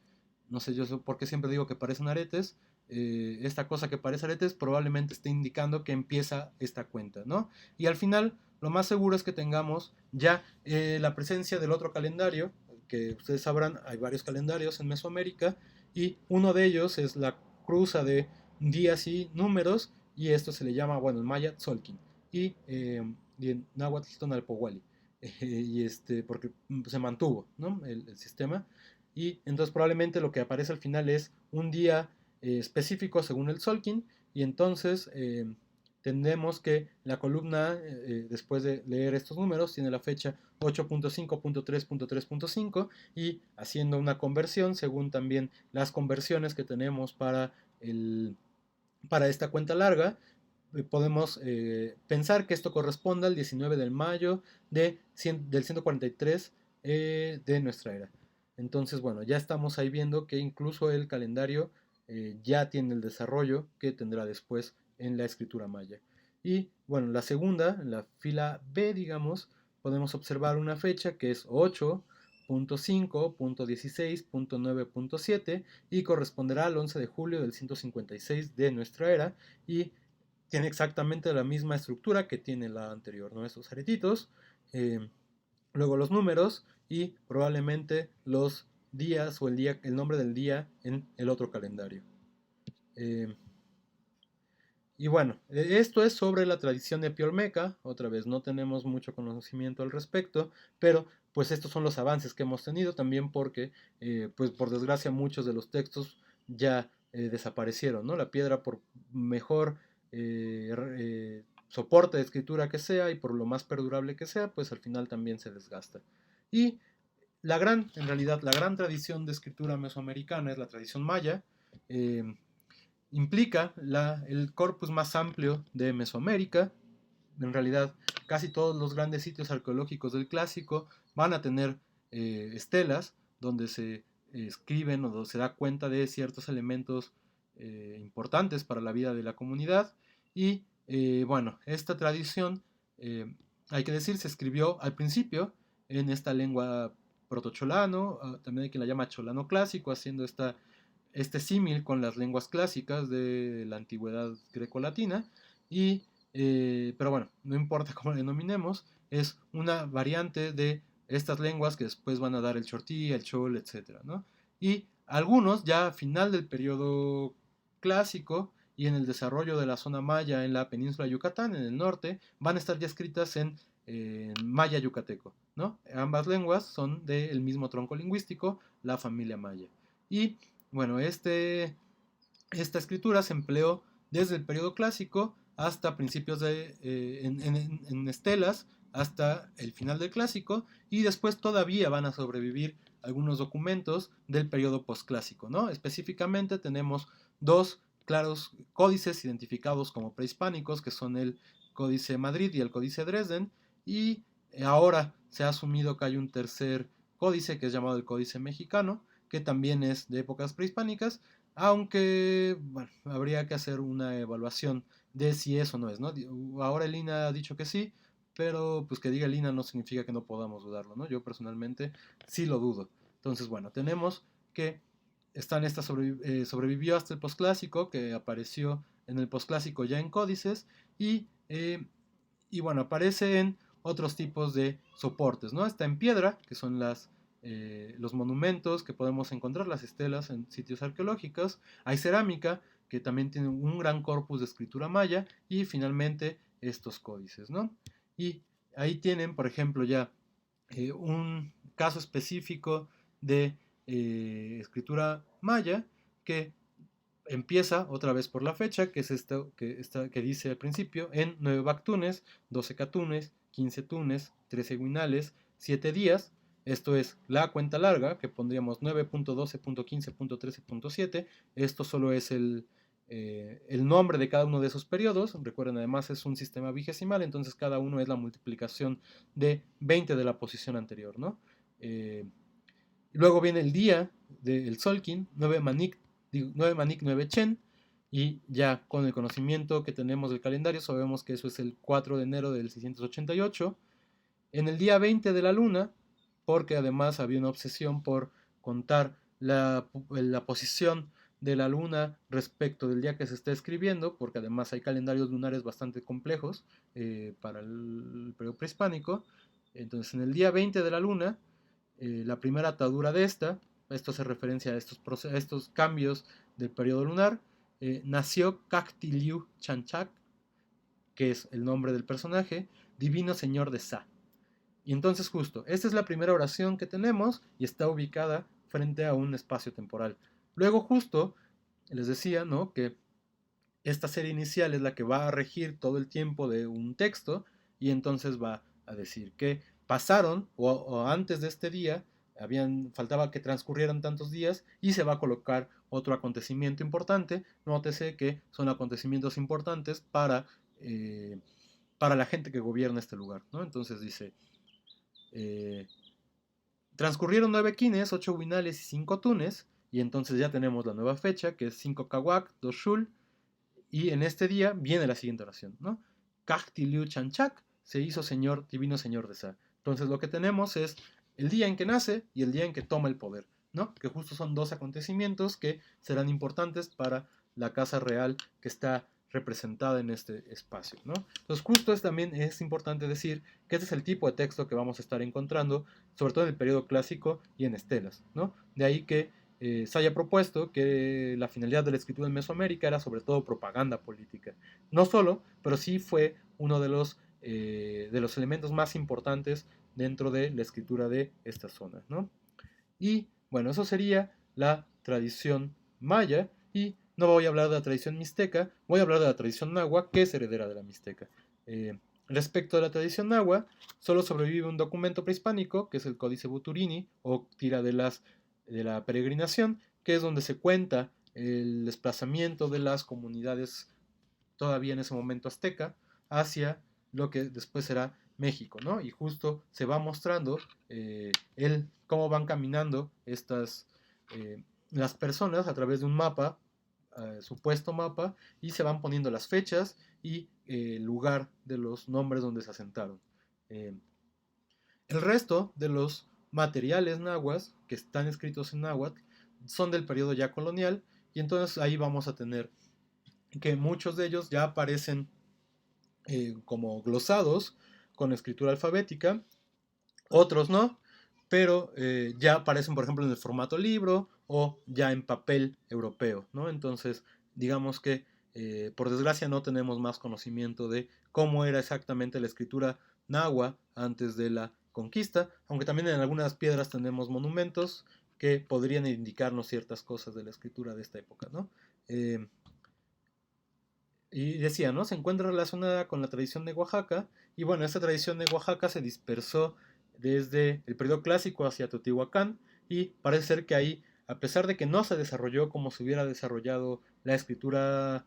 no sé yo por qué siempre digo que parecen aretes, esta cosa que parece aretes probablemente esté indicando que empieza esta cuenta, ¿no? Y al final, lo más seguro es que tengamos ya la presencia del otro calendario, que ustedes sabrán, hay varios calendarios en Mesoamérica, y uno de ellos es la cruza de días y números, y esto se le llama, bueno, en maya, Tzolkin y en náhuatl Tonalpohualli, porque se mantuvo, ¿no? el sistema, y entonces probablemente lo que aparece al final es un día específico según el Tzolkin, y entonces tenemos que la columna, después de leer estos números, tiene la fecha 8.5.3.3.5 y haciendo una conversión según también las conversiones que tenemos para esta cuenta larga, podemos pensar que esto corresponde al 19 de mayo del 143 de nuestra era. Entonces, bueno, ya estamos ahí viendo que incluso el calendario ya tiene el desarrollo que tendrá después en la escritura maya. Y bueno, la segunda, en la fila B, digamos, podemos observar una fecha que es 8.5.16.9.7 y corresponderá al 11 de julio del 156 de nuestra era y tiene exactamente la misma estructura que tiene la anterior, ¿no? Esos aretitos, luego los números y probablemente los días o el nombre del día en el otro calendario. Y bueno, esto es sobre la tradición epiolmeca. Otra vez, no tenemos mucho conocimiento al respecto, pero pues estos son los avances que hemos tenido también porque, pues por desgracia, muchos de los textos ya desaparecieron, ¿no? La piedra, por mejor soporte de escritura que sea y por lo más perdurable que sea, pues al final también se desgasta. Y en realidad, la gran tradición de escritura mesoamericana es la tradición maya. Implica el corpus más amplio de Mesoamérica. En realidad, casi todos los grandes sitios arqueológicos del clásico van a tener estelas donde se escriben o se da cuenta de ciertos elementos importantes para la vida de la comunidad. Y bueno, esta tradición, hay que decir, se escribió al principio en esta lengua protocholano, también hay quien la llama cholano clásico, haciendo este símil con las lenguas clásicas de la antigüedad grecolatina, pero bueno, no importa cómo la denominemos, es una variante de estas lenguas que después van a dar el chortí, el chol, etc., ¿no? Y algunos ya a final del periodo clásico y en el desarrollo de la zona maya en la península de Yucatán, en el norte, van a estar ya escritas en maya yucateco, ¿no? Ambas lenguas son del mismo tronco lingüístico, la familia maya. Y bueno, esta escritura se empleó desde el periodo clásico hasta principios en estelas, hasta el final del clásico, y después todavía van a sobrevivir algunos documentos del periodo posclásico, ¿no? Específicamente tenemos dos claros códices identificados como prehispánicos, que son el Códice Madrid y el Códice Dresden, y ahora se ha asumido que hay un tercer códice que es llamado el Códice Mexicano, que también es de épocas prehispánicas, aunque bueno, habría que hacer una evaluación de si eso no es, ¿no? Ahora el INA ha dicho que sí, pero pues que diga el INA no significa que no podamos dudarlo, ¿no? Yo personalmente sí lo dudo. Entonces, bueno, tenemos que sobrevivió hasta el posclásico, que apareció en el posclásico ya en códices, y bueno, aparece en otros tipos de soportes, ¿no? Está en piedra, que son los monumentos que podemos encontrar, las estelas en sitios arqueológicos. Hay cerámica, que también tiene un gran corpus de escritura maya, y finalmente estos códices, ¿no? Y ahí tienen, por ejemplo, ya un caso específico de escritura maya que empieza otra vez por la fecha, que es esto que dice al principio, en 9 bactunes, 12 catunes, 15 tunes, 13 guinales, 7 días. Esto es la cuenta larga, que pondríamos 9.12.15.13.7. Esto solo es el nombre de cada uno de esos periodos. Recuerden, además es un sistema vigesimal, entonces cada uno es la multiplicación de 20 de la posición anterior, ¿no? Luego viene el día del Solkin, 9 Manik, 9 Manik, 9 Chen, y ya con el conocimiento que tenemos del calendario sabemos que eso es el 4 de enero del 688. En el día 20 de la luna, porque además había una obsesión por contar la posición de la luna respecto del día que se está escribiendo, porque además hay calendarios lunares bastante complejos para el periodo prehispánico. Entonces, en el día 20 de la luna, la primera atadura de esto hace referencia a estos cambios del periodo lunar, nació Cactiliu Chanchak, que es el nombre del personaje, divino señor de Sa. Y entonces justo, esta es la primera oración que tenemos y está ubicada frente a un espacio temporal. Luego justo, les decía, ¿no? Que esta serie inicial es la que va a regir todo el tiempo de un texto y entonces va a decir que pasaron o antes de este día faltaba que transcurrieran tantos días y se va a colocar otro acontecimiento importante. Nótese que son acontecimientos importantes para la gente que gobierna este lugar, ¿no? Entonces dice, eh, transcurrieron 9 quines, 8 guinales y 5 tunes, y entonces ya tenemos la nueva fecha, que es 5 kawak, 2 shul, y en este día viene la siguiente oración, ¿no? Liu Chanchak se hizo señor, divino señor de Sa. Entonces lo que tenemos es el día en que nace y el día en que toma el poder, ¿no? Que justo son dos acontecimientos que serán importantes para la casa real que está representada en este espacio, ¿no? Entonces justo también es importante decir que este es el tipo de texto que vamos a estar encontrando, sobre todo en el periodo clásico y en estelas, ¿no? De ahí que se haya propuesto que la finalidad de la escritura en Mesoamérica era sobre todo propaganda política. No solo, pero sí fue uno de los elementos más importantes dentro de la escritura de esta zona, ¿no? Y bueno, eso sería la tradición maya, y no voy a hablar de la tradición mixteca, voy a hablar de la tradición nahua, que es heredera de la mixteca. Respecto a la tradición nahua, solo sobrevive un documento prehispánico, que es el Códice Buturini, o Tira de la Peregrinación, que es donde se cuenta el desplazamiento de las comunidades todavía en ese momento azteca hacia lo que después será México, ¿no? Y justo se va mostrando cómo van caminando las personas a través de un mapa, supuesto mapa, y se van poniendo las fechas y el lugar de los nombres donde se asentaron. El resto de los materiales nahuas que están escritos en náhuatl son del periodo ya colonial, y entonces ahí vamos a tener que muchos de ellos ya aparecen como glosados con escritura alfabética, otros no, pero ya aparecen, por ejemplo, en el formato libro o ya en papel europeo, ¿no? Entonces, digamos que por desgracia no tenemos más conocimiento de cómo era exactamente la escritura nahua antes de la conquista, aunque también en algunas piedras tenemos monumentos que podrían indicarnos ciertas cosas de la escritura de esta época, ¿no? Y decía, ¿no? Se encuentra relacionada con la tradición de Oaxaca, y bueno, esta tradición de Oaxaca se dispersó desde el periodo clásico hacia Teotihuacán, y parece ser que ahí, a pesar de que no se desarrolló como se hubiera desarrollado la escritura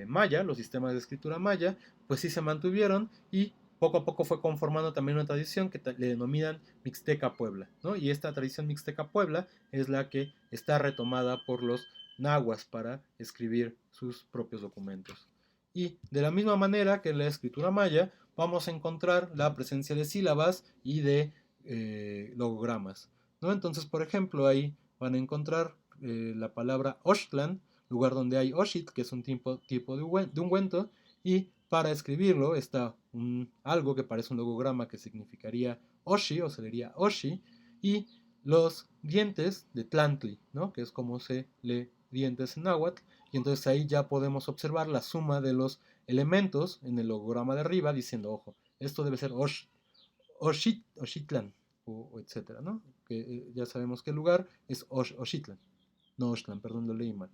maya, los sistemas de escritura maya, pues sí se mantuvieron y poco a poco fue conformando también una tradición que le denominan Mixteca Puebla, ¿no? Y esta tradición Mixteca Puebla es la que está retomada por los nahuas para escribir sus propios documentos. Y de la misma manera que en la escritura maya, vamos a encontrar la presencia de sílabas y de logogramas, ¿no? Entonces, por ejemplo, ahí van a encontrar la palabra Oxtlan, lugar donde hay Oshit, que es un tipo de ungüento, y para escribirlo está algo que parece un logograma que significaría Oshi, o se leería Oshi, y los dientes de Tlantli, ¿no? Que es como se lee dientes en náhuatl, y entonces ahí ya podemos observar la suma de los elementos en el logograma de arriba, diciendo, ojo, esto debe ser Oshitlan, o etcétera, ¿no? Que ya sabemos que el lugar es Oshitlan, no Oshitlan, perdón, lo leí mal.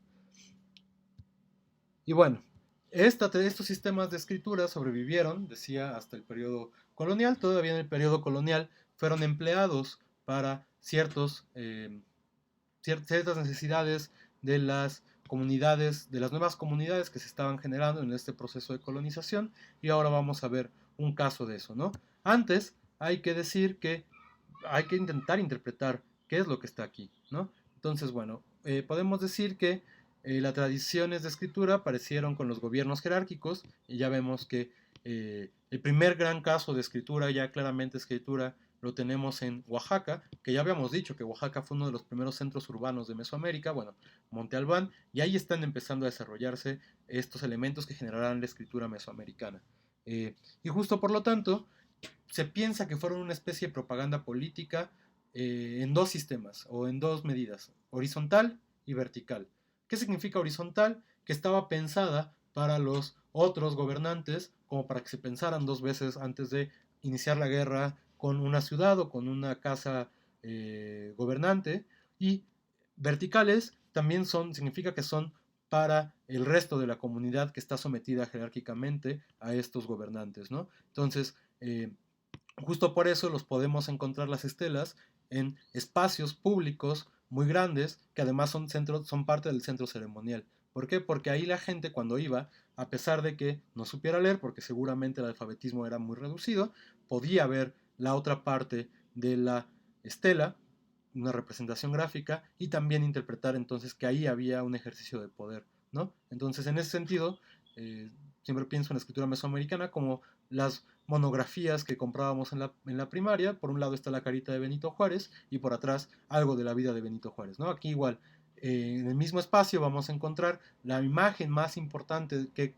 Y bueno, estos sistemas de escritura sobrevivieron, decía, hasta el periodo colonial. Todavía en el periodo colonial fueron empleados para ciertas necesidades de las comunidades, de las nuevas comunidades que se estaban generando en este proceso de colonización. Y ahora vamos a ver un caso de eso, ¿no? Antes hay que decir que hay que intentar interpretar qué es lo que está aquí, ¿no? Entonces, bueno, podemos decir que las tradiciones de escritura aparecieron con los gobiernos jerárquicos y ya vemos que el primer gran caso de escritura, ya claramente escritura, lo tenemos en Oaxaca, que ya habíamos dicho que Oaxaca fue uno de los primeros centros urbanos de Mesoamérica, bueno, Monte Albán, y ahí están empezando a desarrollarse estos elementos que generarán la escritura mesoamericana. Y justo por lo tanto, se piensa que fueron una especie de propaganda política en dos sistemas o en dos medidas, horizontal y vertical. ¿Qué significa horizontal? Que estaba pensada para los otros gobernantes como para que se pensaran dos veces antes de iniciar la guerra con una ciudad o con una casa gobernante, y verticales también significa que son para el resto de la comunidad que está sometida jerárquicamente a estos gobernantes, ¿no? Entonces, justo por eso los podemos encontrar las estelas en espacios públicos muy grandes que además son parte del centro ceremonial. ¿Por qué? Porque ahí la gente cuando iba, a pesar de que no supiera leer, porque seguramente el alfabetismo era muy reducido, podía ver la otra parte de la estela, una representación gráfica, y también interpretar entonces que ahí había un ejercicio de poder, ¿no? Entonces, en ese sentido, siempre pienso en la escritura mesoamericana como las monografías que comprábamos en la primaria. Por un lado está la carita de Benito Juárez y por atrás algo de la vida de Benito Juárez, ¿no? Aquí igual, en el mismo espacio vamos a encontrar la imagen más importante que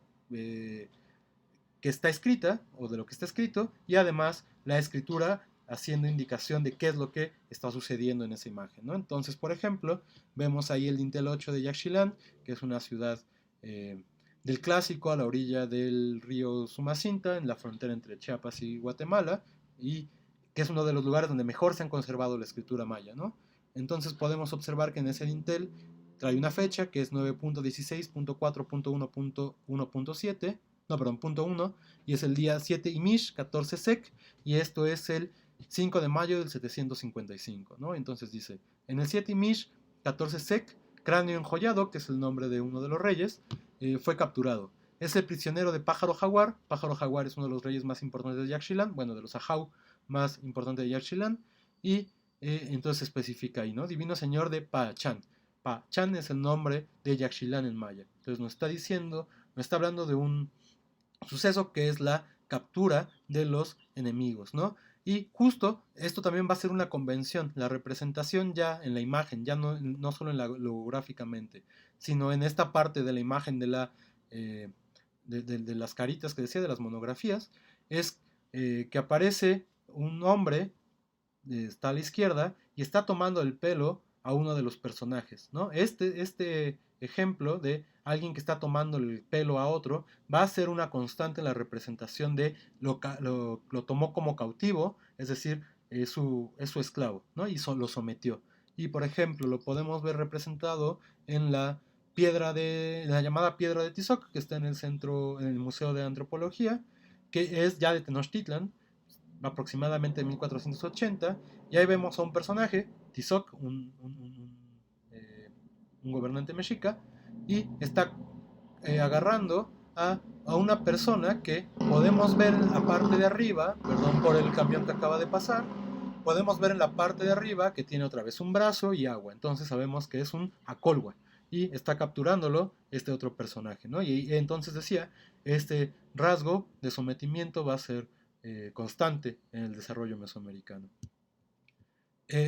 está escrita o de lo que está escrito, y además la escritura haciendo indicación de qué es lo que está sucediendo en esa imagen, ¿no? Entonces, por ejemplo, vemos ahí el dintel 8 de Yaxchilán, que es una ciudad del Clásico a la orilla del río Sumacinta, en la frontera entre Chiapas y Guatemala, y que es uno de los lugares donde mejor se han conservado la escritura maya, ¿no? Entonces podemos observar que en ese dintel trae una fecha que es 9.16.4.1.1.7, no, perdón, punto 1, y es el día 7 Imish, 14 Sec, y esto es el 5 de mayo del 755, ¿no? Entonces dice, en el 7 Imish, 14 Sec, Cráneo Enjollado, que es el nombre de uno de los reyes, fue capturado. Es el prisionero de Pájaro Jaguar. Pájaro Jaguar es uno de los reyes más importantes de Yaxchilán, bueno, de los Ajau más importantes de Yaxchilán, y entonces especifica ahí, ¿no? Divino Señor de Pachán. Pachán es el nombre de Yaxchilán en maya. Entonces nos está diciendo, nos está hablando de un suceso que es la captura de los enemigos, ¿no? Y justo esto también va a ser una convención, la representación ya en la imagen, ya no solo en logográficamente, sino en esta parte de la imagen de las caritas que decía, de las monografías, es que aparece un hombre, está a la izquierda, y está tomando el pelo a uno de los personajes, ¿no? Este ejemplo de alguien que está tomando el pelo a otro va a ser una constante en la representación de lo tomó como cautivo, es decir, es su esclavo, ¿no? Y lo sometió. Y por ejemplo, lo podemos ver representado en la la llamada piedra de Tizoc, que está en el centro, en el Museo de Antropología, que es ya de Tenochtitlan, aproximadamente 1480, y ahí vemos a un personaje Tizoc, un gobernante mexica, y está agarrando a una persona que podemos ver en la parte de arriba, perdón por el camión que acaba de pasar, podemos ver en la parte de arriba que tiene otra vez un brazo y agua, entonces sabemos que es un Acolwa y está capturándolo este otro personaje, ¿no? Y entonces decía, este rasgo de sometimiento va a ser constante en el desarrollo mesoamericano.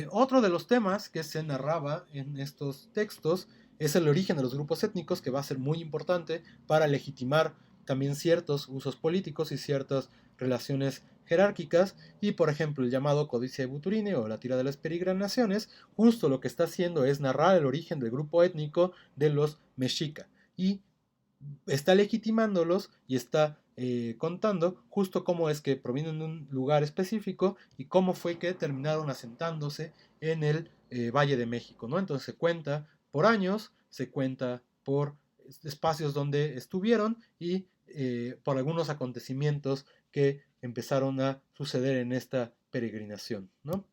Otro de los temas que se narraba en estos textos es el origen de los grupos étnicos, que va a ser muy importante para legitimar también ciertos usos políticos y ciertas relaciones jerárquicas. Y por ejemplo, el llamado Códice de Buturini o la tira de las peregrinaciones, justo lo que está haciendo es narrar el origen del grupo étnico de los mexica. Y está legitimándolos y está contando justo cómo es que provienen de un lugar específico y cómo fue que terminaron asentándose en el Valle de México, ¿no? Entonces se cuenta por años, se cuenta por espacios donde estuvieron y por algunos acontecimientos que empezaron a suceder en esta peregrinación, ¿no?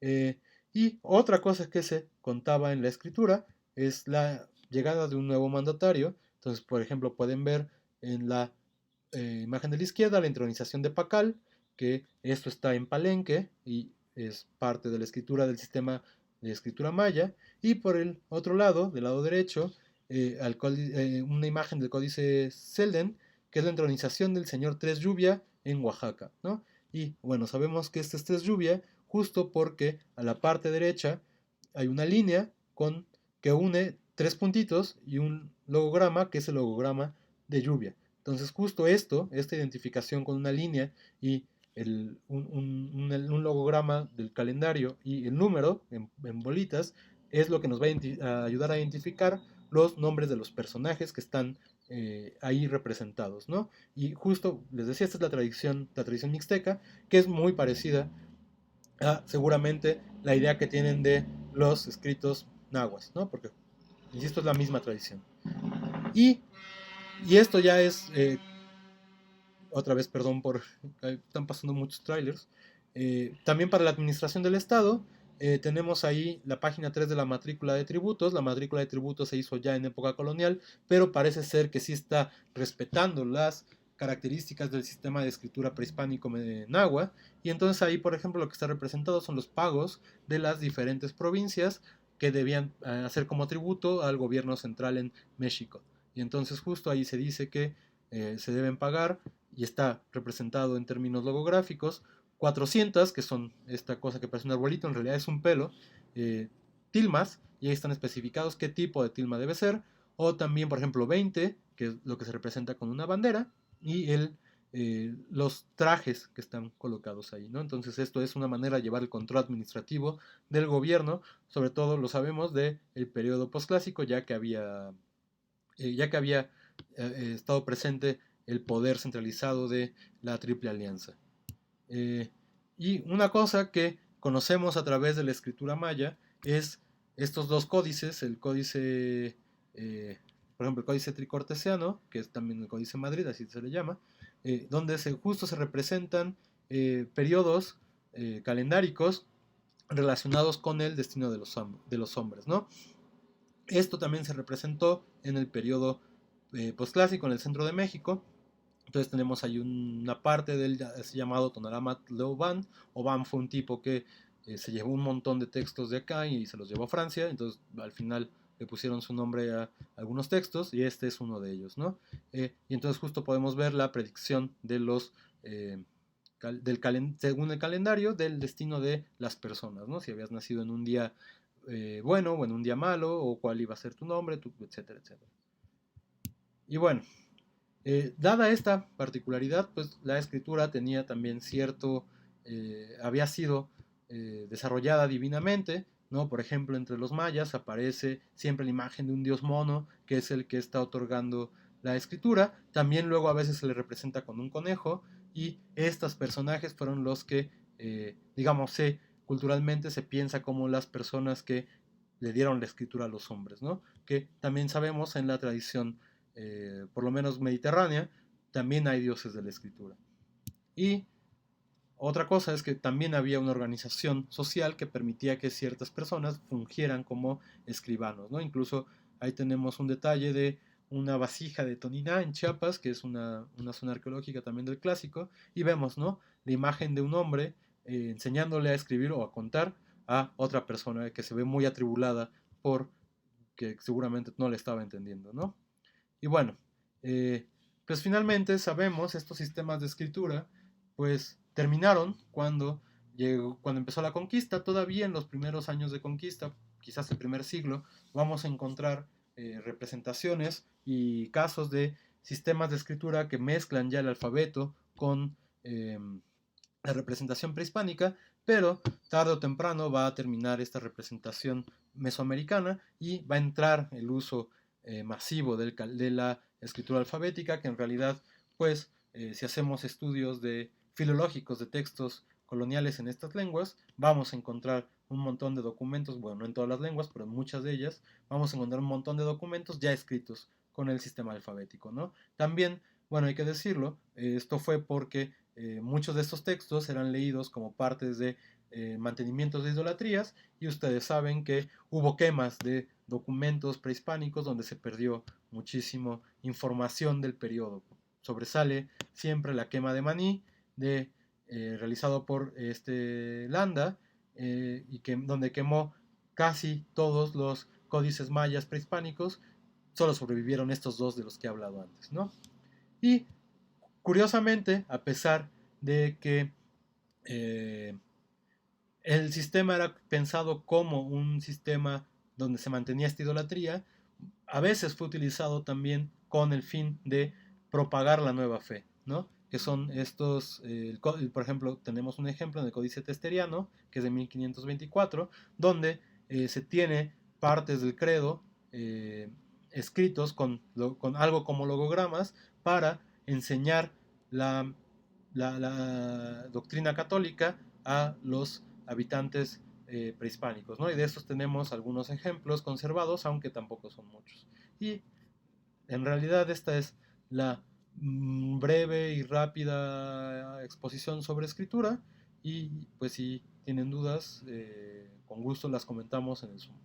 Eh, y otra cosa que se contaba en la escritura es la llegada de un nuevo mandatario. Entonces, por ejemplo, pueden ver en la imagen de la izquierda la entronización de Pacal, que esto está en Palenque y es parte de la escritura del sistema de escritura maya. Y por el otro lado, del lado derecho, una imagen del códice Selden, que es la entronización del señor Tres Lluvia en Oaxaca, ¿no? Y bueno, sabemos que este es Tres Lluvia justo porque a la parte derecha hay una línea que une tres puntitos y un logograma que es el logograma de lluvia. Entonces justo esta identificación con una línea y un logograma del calendario y el número en bolitas es lo que nos va a ayudar a identificar los nombres de los personajes que están ahí representados, ¿no? Y justo les decía, esta es la tradición mixteca, que es muy parecida seguramente la idea que tienen de los escritos nahuas, ¿no? Porque, insisto, es la misma tradición. Y, y esto ya es, otra vez, perdón por, están pasando muchos trailers, también para la administración del Estado, tenemos ahí la página 3 de la matrícula de tributos. La matrícula de tributos se hizo ya en época colonial, pero parece ser que sí está respetando las características del sistema de escritura prehispánico nahua. Y entonces ahí, por ejemplo, lo que está representado son los pagos de las diferentes provincias que debían hacer como tributo al gobierno central en México. Y entonces justo ahí se dice que se deben pagar y está representado en términos logográficos, 400, que son esta cosa que parece un arbolito, en realidad es un pelo, tilmas, y ahí están especificados qué tipo de tilma debe ser, o también, por ejemplo, 20, que es lo que se representa con una bandera, y los trajes que están colocados ahí, ¿no? Entonces esto es una manera de llevar el control administrativo del gobierno, sobre todo lo sabemos del periodo posclásico, ya que había estado presente el poder centralizado de la Triple Alianza. Eh, y una cosa que conocemos a través de la escritura maya es estos dos códices, el códice, por ejemplo, el códice tricortesiano, que es también el códice Madrid, así se le llama, donde justo se representan periodos calendáricos relacionados con el destino de los hombres, ¿no? Esto también se representó en el periodo postclásico en el centro de México. Entonces tenemos ahí una parte del llamado Tonaramat Leoban. Oban fue un tipo que se llevó un montón de textos de acá y se los llevó a Francia. Entonces al final le pusieron su nombre a algunos textos y este es uno de ellos, ¿no? Y entonces justo podemos ver la predicción de los según el calendario del destino de las personas, ¿no? Si habías nacido en un día bueno o en un día malo, o cuál iba a ser tu nombre, etcétera, etcétera. Y bueno, dada esta particularidad, pues la escritura tenía también había sido desarrollada divinamente, ¿no? Por ejemplo, entre los mayas aparece siempre la imagen de un dios mono, que es el que está otorgando la escritura. También luego a veces se le representa con un conejo, y estos personajes fueron los que, digamos, culturalmente se piensa como las personas que le dieron la escritura a los hombres, ¿no? Que también sabemos en la tradición por lo menos mediterránea, también hay dioses de la escritura. Y Otra cosa es que también había una organización social que permitía que ciertas personas fungieran como escribanos, ¿no? Incluso ahí tenemos un detalle de una vasija de Toniná en Chiapas, que es una zona arqueológica también del clásico, y vemos, ¿no? La imagen de un hombre enseñándole a escribir o a contar a otra persona que se ve muy atribulada por que seguramente no le estaba entendiendo, ¿no? Y bueno, eh, pues finalmente sabemos, estos sistemas de escritura, pues terminaron cuando empezó la conquista. Todavía en los primeros años de conquista, quizás el primer siglo, vamos a encontrar representaciones y casos de sistemas de escritura que mezclan ya el alfabeto con la representación prehispánica, pero tarde o temprano va a terminar esta representación mesoamericana y va a entrar el uso masivo de la escritura alfabética, que en realidad, pues, si hacemos estudios filológicos de textos coloniales en estas lenguas, vamos a encontrar un montón de documentos, bueno, no en todas las lenguas, pero en muchas de ellas, vamos a encontrar un montón de documentos ya escritos con el sistema alfabético, ¿no? También, bueno, hay que decirlo, esto fue porque muchos de estos textos eran leídos como partes de mantenimientos de idolatrías, y ustedes saben que hubo quemas de documentos prehispánicos donde se perdió muchísimo información del periodo. Sobresale siempre la quema de Maní, realizado por Landa, donde quemó casi todos los códices mayas prehispánicos. Solo sobrevivieron estos dos de los que he hablado antes, ¿no? Y curiosamente, a pesar de que eh, el sistema era pensado como un sistema donde se mantenía esta idolatría, a veces fue utilizado también con el fin de propagar la nueva fe, ¿no? Que son estos, por ejemplo, tenemos un ejemplo en el Códice Testeriano, que es de 1524, donde se tiene partes del credo escritos con algo como logogramas para enseñar la, la doctrina católica a los habitantes prehispánicos, ¿no? Y de estos tenemos algunos ejemplos conservados, aunque tampoco son muchos. Y en realidad esta es la breve y rápida exposición sobre escritura, y pues si tienen dudas, con gusto las comentamos en el Zoom.